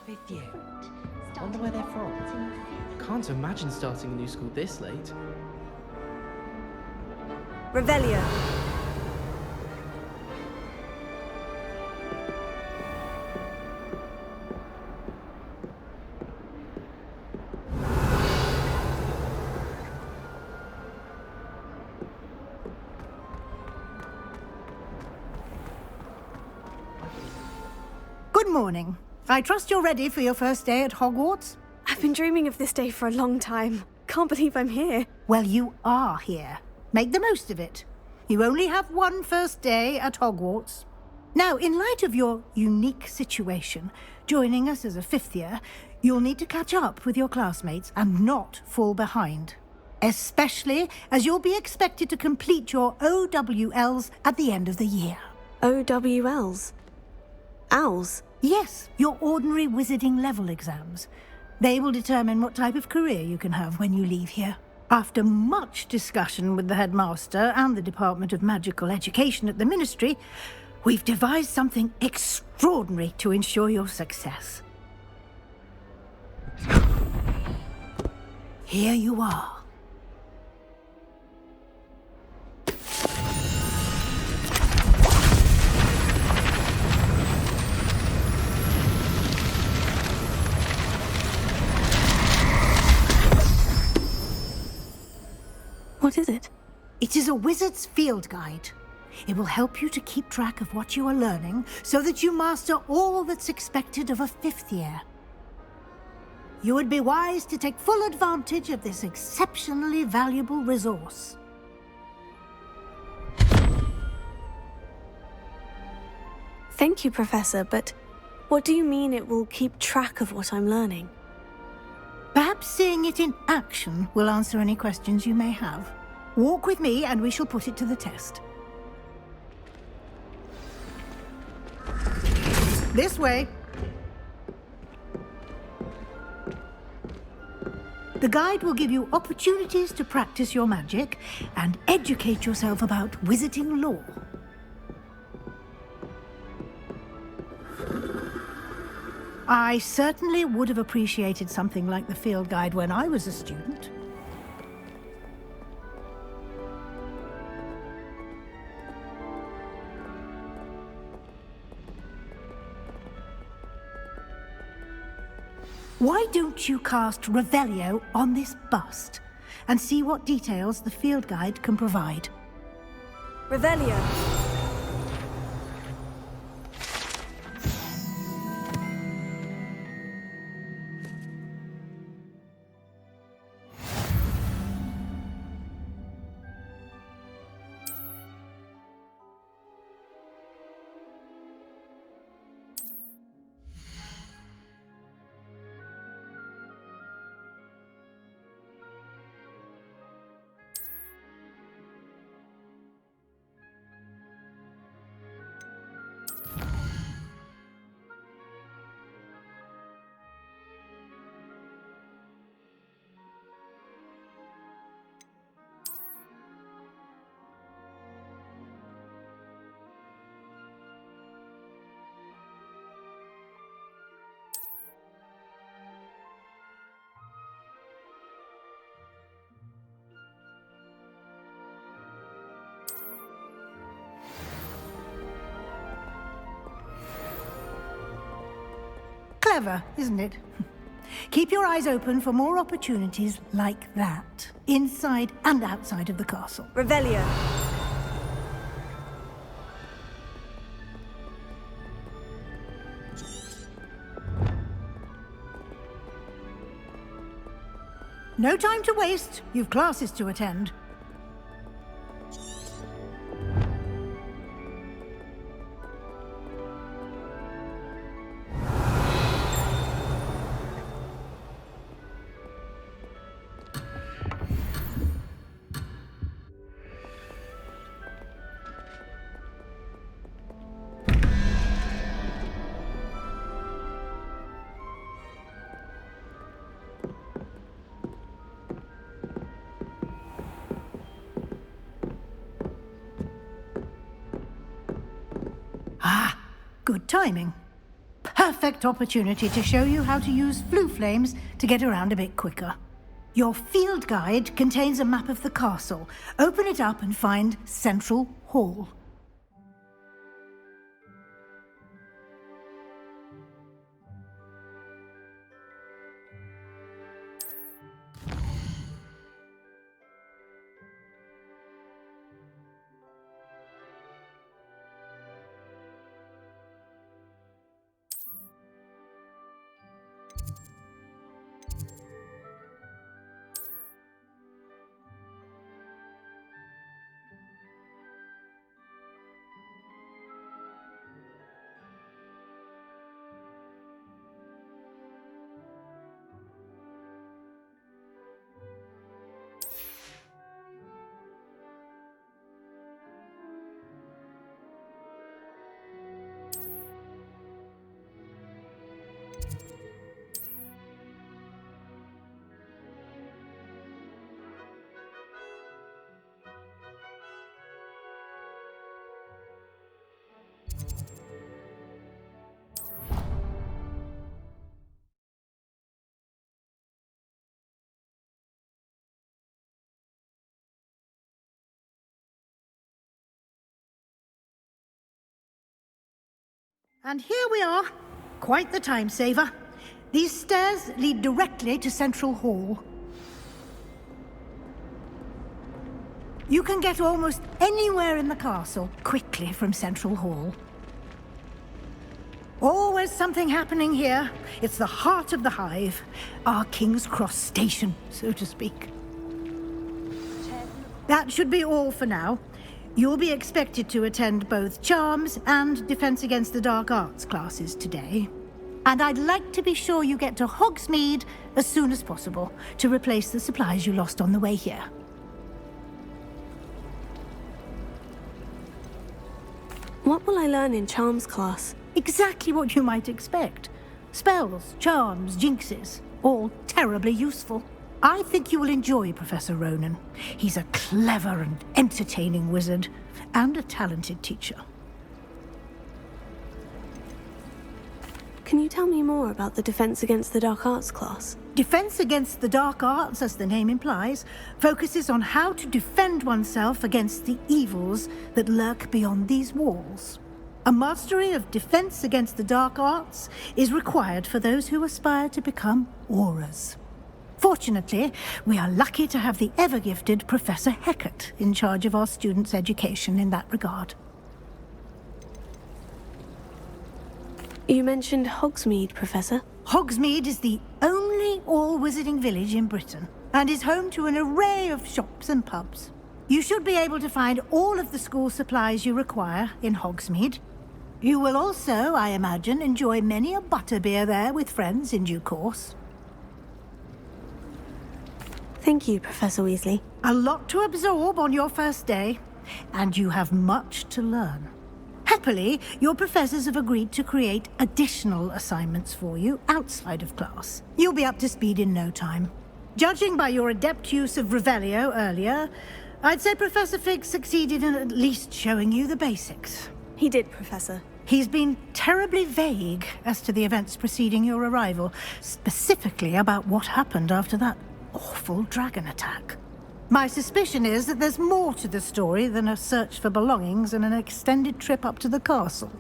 Fifth year. Wonder where they're from. Can't imagine starting a new school this late. Revelio. Good morning. I trust you're ready for your first day at Hogwarts? I've been dreaming of this day for a long time. Can't believe I'm here. Well, you are here. Make the most of it. You only have one first day at Hogwarts. Now, in light of your unique situation, joining us as a fifth year, you'll need to catch up with your classmates and not fall behind. Especially as you'll be expected to complete your OWLs at the end of the year. OWLs? Owls? Yes, your ordinary wizarding level exams. They will determine what type of career you can have when you leave here. After much discussion with the headmaster and the Department of Magical Education at the Ministry, we've devised something extraordinary to ensure your success. Here you are. What is it? It is a wizard's field guide. It will help you to keep track of what you are learning so that you master all that's expected of a fifth year. You would be wise to take full advantage of this exceptionally valuable resource. Thank you, Professor, but what do you mean it will keep track of what I'm learning? Perhaps seeing it in action will answer any questions you may have. Walk with me and we shall put it to the test. This way. The guide will give you opportunities to practice your magic and educate yourself about wizarding lore. I certainly would have appreciated something like the field guide when I was a student. Why don't you cast Revelio on this bust and see what details the field guide can provide? Revelio. Clever, isn't it? Keep your eyes open for more opportunities like that, inside and outside of the castle. Revelio. No time to waste. You've classes to attend. Good timing. perfect opportunity to show you how to use flue flames to get around a bit quicker. Your field guide contains a map of the castle. Open it up and find Central Hall. And here we are. Quite the time saver. These stairs lead directly to Central Hall. You can get almost anywhere in the castle quickly from Central Hall. Always something happening here. It's the heart of the hive. Our King's Cross station, so to speak. That should be all for now. You'll be expected to attend both Charms and Defense Against the Dark Arts classes today. And I'd like to be sure you get to Hogsmeade as soon as possible to replace the supplies you lost on the way here. What will I learn in Charms class? Exactly what you might expect. Spells, charms, jinxes, all terribly useful. I think you will enjoy Professor Ronan. He's a clever and entertaining wizard, and a talented teacher. Can you tell me more about the Defense Against the Dark Arts class? Defense Against the Dark Arts, as the name implies, focuses on how to defend oneself against the evils that lurk beyond these walls. A mastery of Defense Against the Dark Arts is required for those who aspire to become auras. Fortunately, we are lucky to have the ever-gifted Professor Hecat in charge of our students' education in that regard. You mentioned Hogsmeade, Professor. Hogsmeade is the only all-wizarding village in Britain, and is home to an array of shops and pubs. You should be able to find all of the school supplies you require in Hogsmeade. You will also, I imagine, enjoy many a butterbeer there with friends in due course. Thank you, Professor Weasley. A lot to absorb on your first day, and you have much to learn. Happily, your professors have agreed to create additional assignments for you outside of class. You'll be up to speed in no time. Judging by your adept use of Revelio earlier, I'd say Professor Fig succeeded in at least showing you the basics. He did, Professor. He's been terribly vague as to the events preceding your arrival, specifically about what happened after that awful dragon attack. My suspicion is that there's more to the story than a search for belongings and an extended trip up to the castle.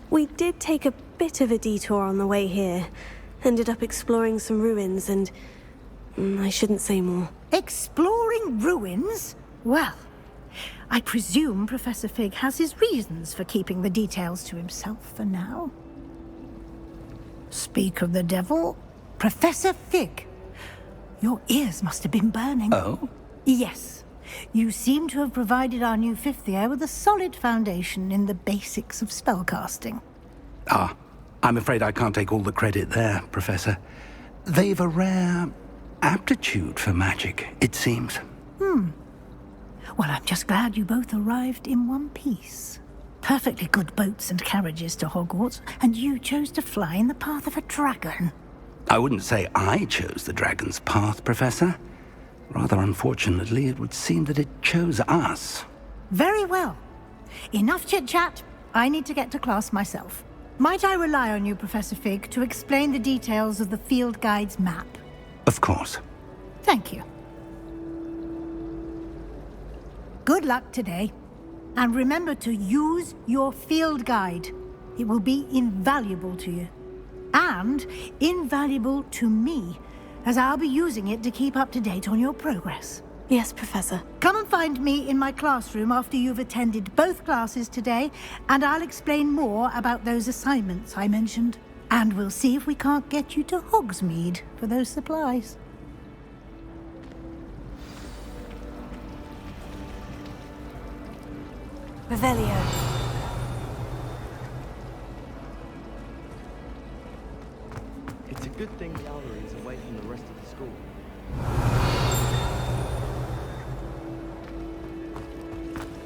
We did take a bit of a detour on the way here. Ended up exploring some ruins and... I shouldn't say more. Exploring ruins? Well, I presume Professor Fig has his reasons for keeping the details to himself for now. Speak of the devil, Professor Fig. Your ears must have been burning. Oh? Yes. You seem to have provided our new fifth year with a solid foundation in the basics of spellcasting. Ah, I'm afraid I can't take all the credit there, Professor. They've a rare aptitude for magic, it seems. Well, I'm just glad you both arrived in one piece. Perfectly good boats and carriages to Hogwarts, and you chose to fly in the path of a dragon. I wouldn't say I chose the dragon's path, Professor. Rather unfortunately, it would seem that it chose us. Very well. Enough chit-chat. I need to get to class myself. Might I rely on you, Professor Fig, to explain the details of the field guide's map? Of course. Thank you. Good luck today. And remember to use your field guide. It will be invaluable to you. And invaluable to me, as I'll be using it to keep up to date on your progress. Yes, Professor. Come and find me in my classroom after you've attended both classes today, and I'll explain more about those assignments I mentioned. And we'll see if we can't get you to Hogsmeade for those supplies. Revelio. It's a good thing Gallery is away from the rest of the school.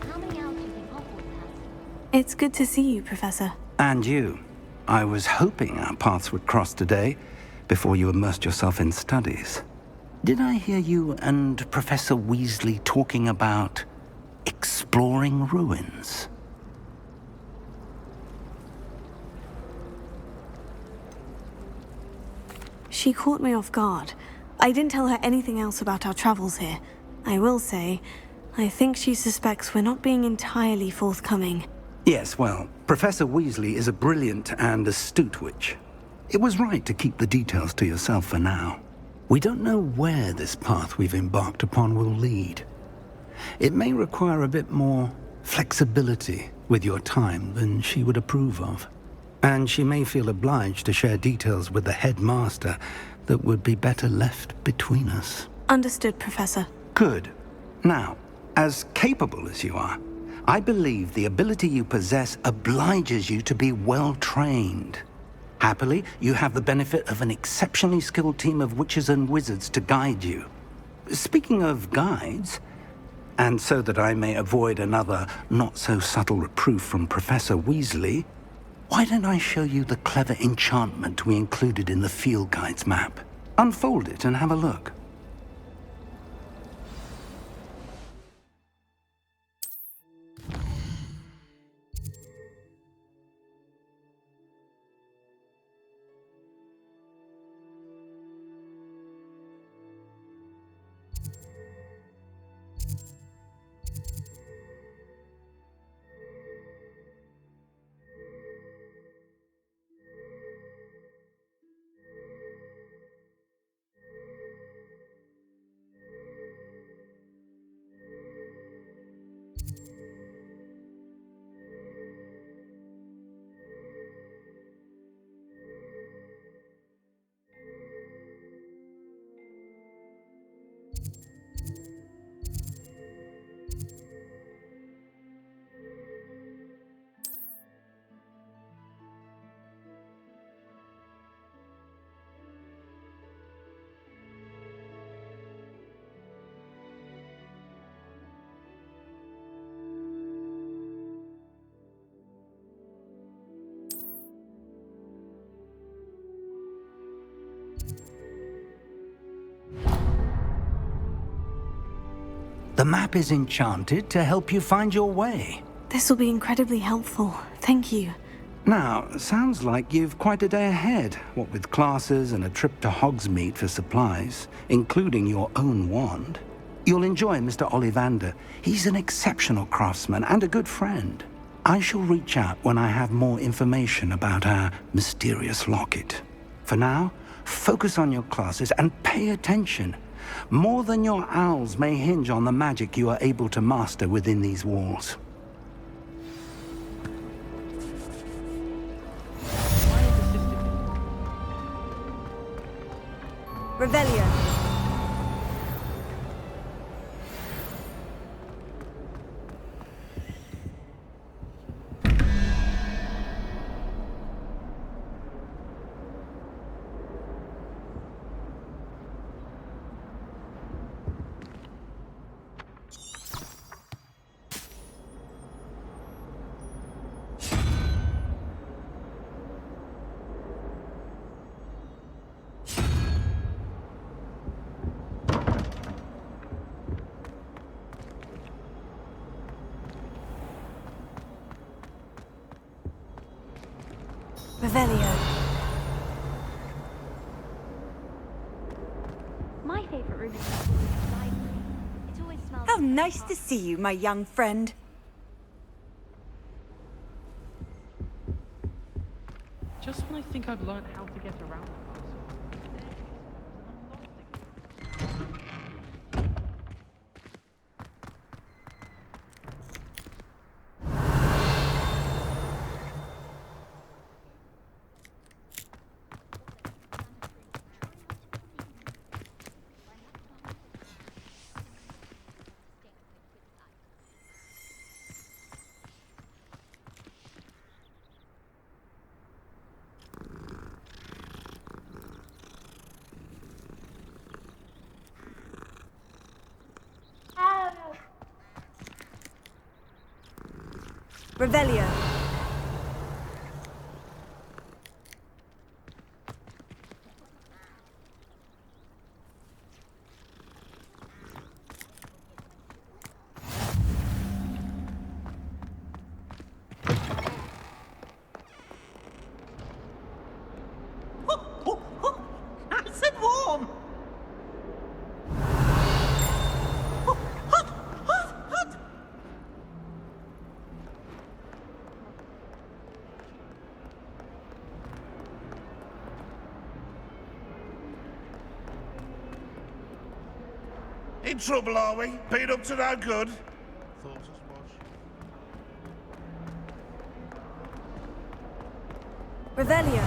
How many hours do you think Hogwarts has? It's good to see you, Professor. And you. I was hoping our paths would cross today, before you immersed yourself in studies. Did I hear you and Professor Weasley talking about exploring ruins? She caught me off guard. I didn't tell her anything else about our travels here. I will say, I think she suspects we're not being entirely forthcoming. Yes, well, Professor Weasley is a brilliant and astute witch. It was right to keep the details to yourself for now. We don't know where this path we've embarked upon will lead. It may require a bit more flexibility with your time than she would approve of. And she may feel obliged to share details with the headmaster that would be better left between us. Understood, Professor. Good. Now, as capable as you are, I believe the ability you possess obliges you to be well-trained. Happily, you have the benefit of an exceptionally skilled team of witches and wizards to guide you. Speaking of guides, and so that I may avoid another not-so-subtle reproof from Professor Weasley, why don't I show you the clever enchantment we included in the field guide's map? Unfold it and have a look. The map is enchanted to help you find your way. This will be incredibly helpful. Thank you. Now, sounds like you've quite a day ahead, what with classes and a trip to Hogsmeade for supplies, including your own wand. You'll enjoy Mr. Ollivander. He's an exceptional craftsman and a good friend. I shall reach out when I have more information about our mysterious locket. For now, focus on your classes and pay attention. More than your owls may hinge on the magic you are able to master within these walls. Revelio. Revelio. My favorite room is the library. It always smells. How nice to see you, my young friend. Just when I think I've learned how to get around the castle. Revelio. Nice and warm. In trouble, are we? Been up to no good? Thought as much. Revelio.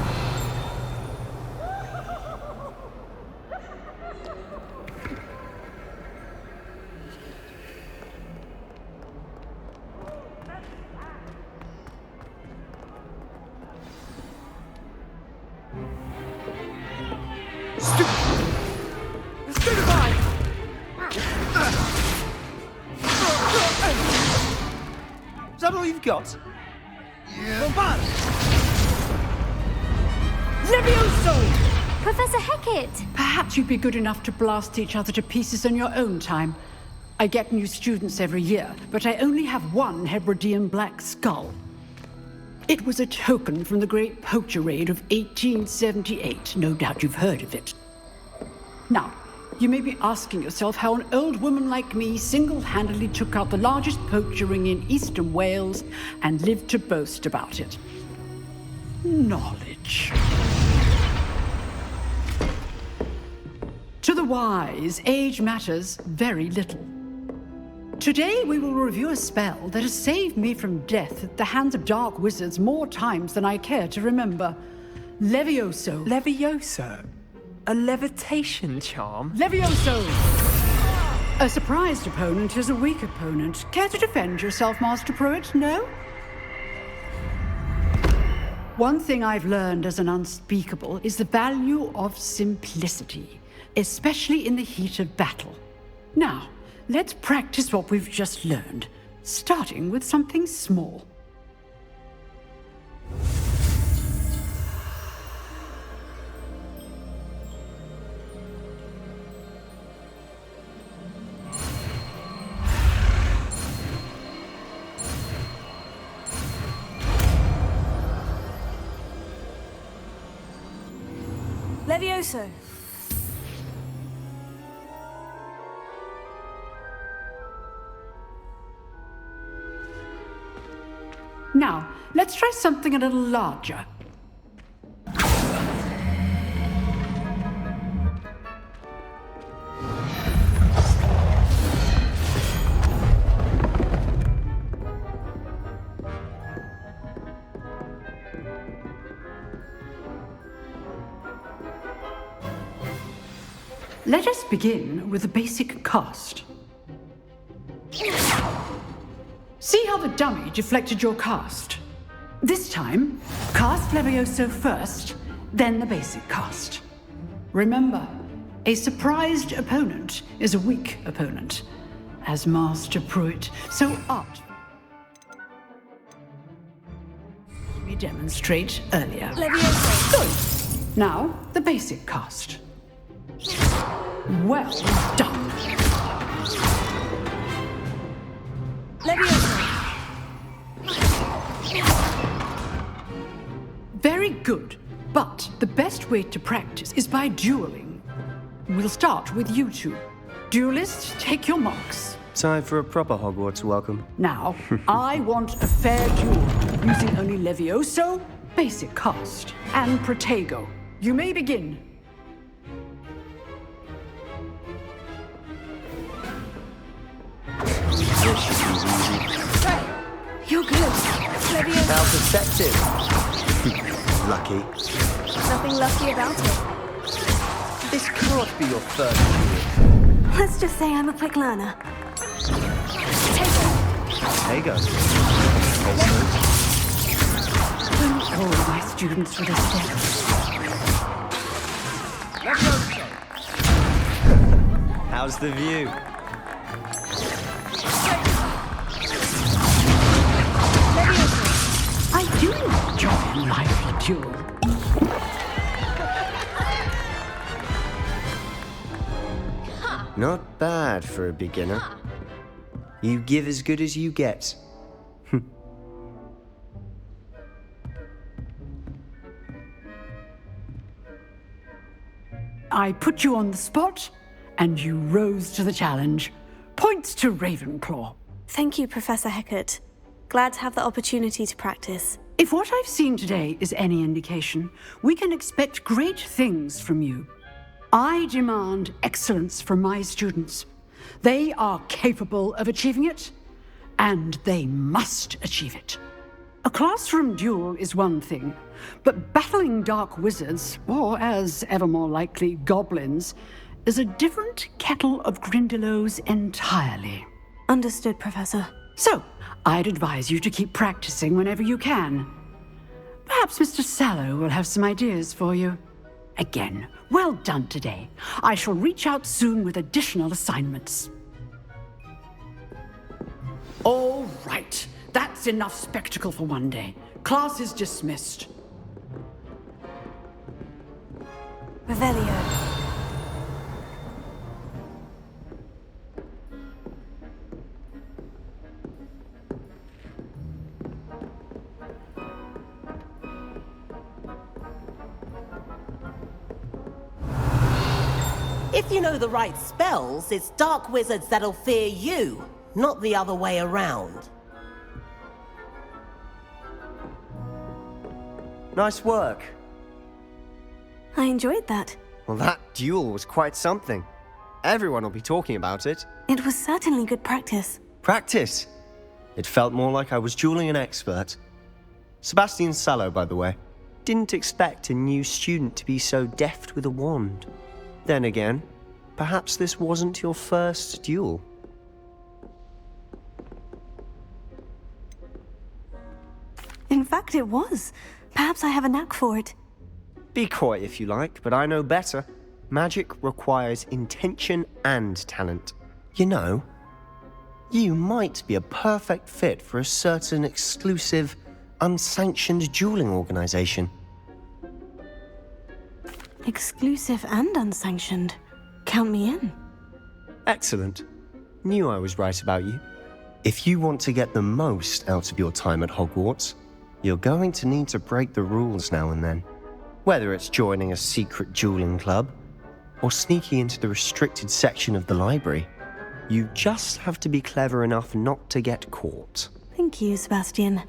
Is that all you've got? Yeah. Levioso! Professor Hecat! Perhaps you'd be good enough to blast each other to pieces in your own time. I get new students every year, but I only have one Hebridean black skull. It was a token from the Great Poacher Raid of 1878. No doubt you've heard of it. Now, you may be asking yourself how an old woman like me single-handedly took out the largest poacher ring in eastern Wales and lived to boast about it. Knowledge. To the wise, age matters very little. Today we will review a spell that has saved me from death at the hands of dark wizards more times than I care to remember. Levioso. Levioso? A levitation charm? Levioso! A surprised opponent is a weak opponent. Care to defend yourself, Master Pruitt? No? One thing I've learned as an unspeakable is the value of simplicity, especially in the heat of battle. Now, let's practice what we've just learned, starting with something small. Levioso. Now, let's try something a little larger. Let us begin with the basic cast. See how the dummy deflected your cast? This time, cast Levioso first, then the basic cast. Remember, a surprised opponent is a weak opponent, as Master Pruitt so artfully we demonstrate earlier. Levioso. Good. Now, the basic cast. Well done. Levioso. Very good. But the best way to practice is by dueling. We'll start with you two. Duelists, take your marks. Time for a proper Hogwarts welcome. Now, I want a fair duel, using only Levioso, basic cast, and Protego. You may begin. You're good. Levioso. How perceptive. Lucky. Nothing lucky about it. This can't be your first Let's just say I'm a quick learner. There you go. Don't all my students with a step. How's the view? I do enjoy a lively duel. Not bad for a beginner. You give as good as you get. I put you on the spot, and you rose to the challenge. Points to Ravenclaw. Thank you, Professor Heckert. Glad to have the opportunity to practice. If what I've seen today is any indication, we can expect great things from you. I demand excellence from my students. They are capable of achieving it, and they must achieve it. A classroom duel is one thing, but battling dark wizards, or as ever more likely, goblins, is a different kettle of Grindylows entirely. Understood, Professor. So, I'd advise you to keep practicing whenever you can. Perhaps Mr. Sallow will have some ideas for you. Again, well done today. I shall reach out soon with additional assignments. All right. That's enough spectacle for one day. Class is dismissed. Revelio. If you know the right spells, it's dark wizards that'll fear you, not the other way around. Nice work. I enjoyed that. Well, that duel was quite something. Everyone will be talking about it. It was certainly good practice. Practice? It felt more like I was dueling an expert. Sebastian Sallow, by the way. Didn't expect a new student to be so deft with a wand. Then again, perhaps this wasn't your first duel. In fact, it was. Perhaps I have a knack for it. Be coy if you like, but I know better. Magic requires intention and talent. You know, you might be a perfect fit for a certain exclusive, unsanctioned dueling organization. Exclusive and unsanctioned. Count me in. Excellent. Knew I was right about you. If you want to get the most out of your time at Hogwarts, you're going to need to break the rules now and then. Whether it's joining a secret dueling club, or sneaking into the restricted section of the library, you just have to be clever enough not to get caught. Thank you, Sebastian.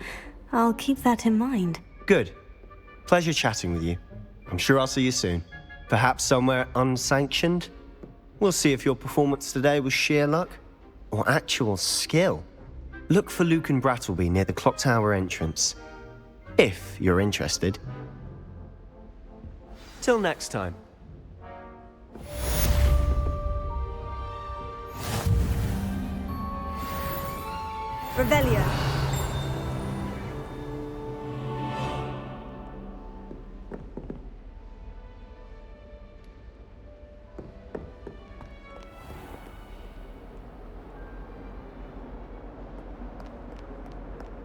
I'll keep that in mind. Good. Pleasure chatting with you. I'm sure I'll see you soon. Perhaps somewhere unsanctioned? We'll see if your performance today was sheer luck or actual skill. Look for Luke and Brattleby near the clock tower entrance, if you're interested. Till next time. Revelio.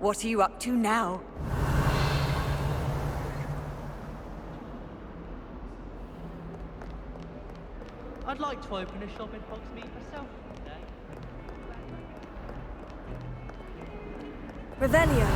What are you up to now? I'd like to open a shop in Hogsmeade myself one day. Revelio.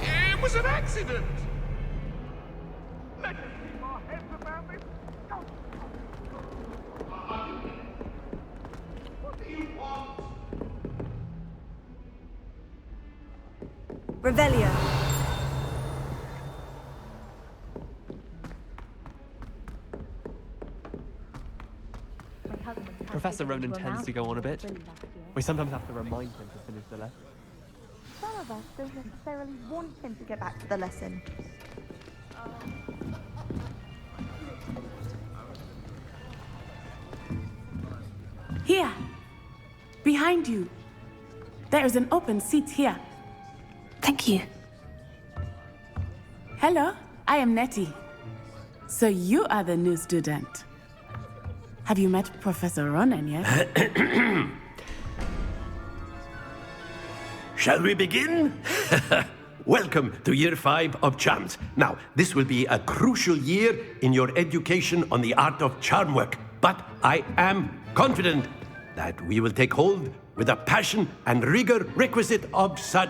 It was an accident! Revelio. Professor Ronan tends to go on a bit. We sometimes have to remind him to finish the lesson. Some of us don't necessarily want him to get back to the lesson. Here, behind you. There is an open seat here. Thank you. Hello, I am Nettie. So you are the new student. Have you met Professor Ronan yet? Shall we begin? Welcome to Year 5 of Charms. Now, this will be a crucial year in your education on the art of charm work, but I am confident that we will take hold with the passion and rigor requisite of such